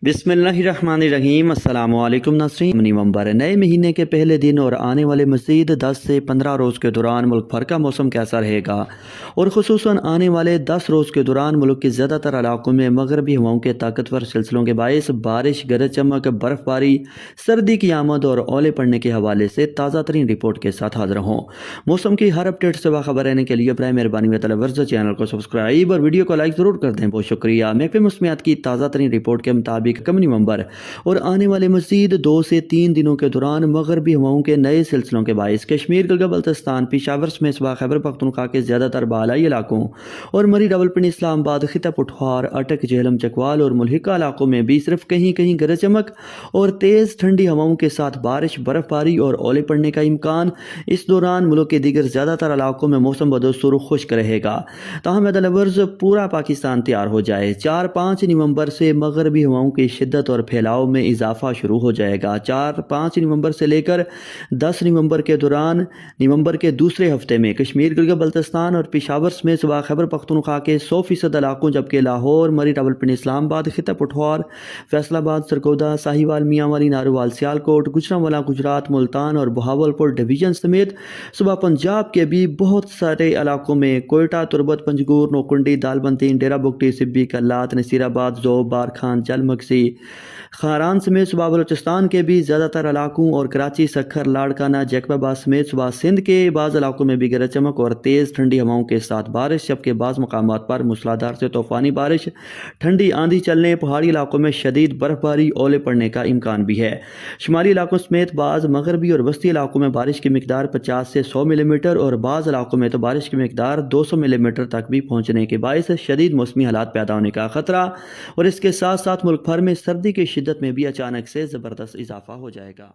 بسم اللہ الرحمن الرحیم۔ السلام علیکم ناظرین۔ نومبر نئے مہینے کے پہلے دن اور آنے والے مزید 10 سے 15 روز کے دوران ملک بھر کا موسم کیسا رہے گا، اور خصوصاً آنے والے 10 روز کے دوران ملک کے زیادہ تر علاقوں میں مغربی ہواؤں کے طاقتور سلسلوں کے باعث بارش، گرج چمک، برف باری، سردی کی آمد اور اولے پڑنے کے حوالے سے تازہ ترین رپورٹ کے ساتھ حاضر ہوں۔ موسم کی ہر اپڈیٹ سے باخبر رہنے کے لیے برائے مہربانی ورزہ چینل کو سبسکرائب اور ویڈیو کو لائک ضرور کر دیں۔ بہت شکریہ۔ محکمہ موسمیات کی تازہ ترین رپورٹ کے مطابق کم نومبر اور آنے والے مزید 2 سے 3 دنوں کے دوران مغربی ہواؤں کے نئے سلسلوں کے باعث کشمیر، گلگت بلتستان، پشاور سمیت صوبہ خیبر پختونخوا کے زیادہ تر بالائی علاقوں اور مری راولپنڈی، اسلام آباد، خطہ پٹھوار، اٹک، جہلم، چکوال اور ملحقہ علاقوں میں بھی صرف کہیں کہیں گرج چمک اور تیز ٹھنڈی ہواؤں کے ساتھ بارش، برف باری اور اولے پڑنے کا امکان۔ اس دوران ملک کے دیگر زیادہ تر علاقوں میں موسم بدستور خشک رہے گا، تاہم عدالورز پورا پاکستان تیار ہو جائے۔ 4-5 نومبر سے مغربی ہواؤں کی شدت اور پھیلاؤ میں اضافہ شروع ہو جائے گا۔ 4-5 نومبر سے لے کر 10 نومبر کے دوران نومبر کے دوسرے ہفتے میں کشمیر، گلگت بلتستان اور پشاور سمیت صوبہ خیبر پختونخوا کے 100% علاقوں، جبکہ لاہور، مری راولپنڈی، اسلام آباد، خطہ پٹھوار، فیصل آباد، سرگودا، ساہیوال، میاں والی، ناروال، سیالکوٹ، گوجرانوالہ، گجرات، ملتان اور بہاولپور ڈویژن سمیت صوبہ پنجاب کے بھی بہت سارے علاقوں میں کوئٹہ، تربت، پنجگور، نوکنڈی، دالبنتین، ڈیرہ بگٹی، سبی، کلات، نصیر آباد، ذوب، بارکھان، جل مکسی، خاران سمیت صوبہ بلوچستان کے بھی زیادہ تر علاقوں اور کراچی، سکھر، لاڑکانہ، جیکب آباد سمیت صوبہ سندھ کے بعض علاقوں میں بھی گرج چمک اور تیز ٹھنڈی ہواؤں کے ساتھ بارش، جبکہ بعض مقامات پر موسلادھار سے طوفانی بارش، ٹھنڈی آندھی چلنے، پہاڑی علاقوں میں شدید برف باری، اولے پڑنے کا امکان بھی ہے۔ شمالی علاقوں سمیت بعض مغربی اور وسطی علاقوں میں بارش کی مقدار 50 سے 100 ملی میٹر اور بعض علاقوں میں تو بارش کی مقدار 200 ملی میٹر تک بھی پہنچنے کے باعث شدید موسمی حالات پیدا ہونے کا خطرہ، اور اس کے ساتھ ساتھ ملک بھر میں سردی کی شدت میں بھی اچانک سے زبردست اضافہ ہو جائے گا۔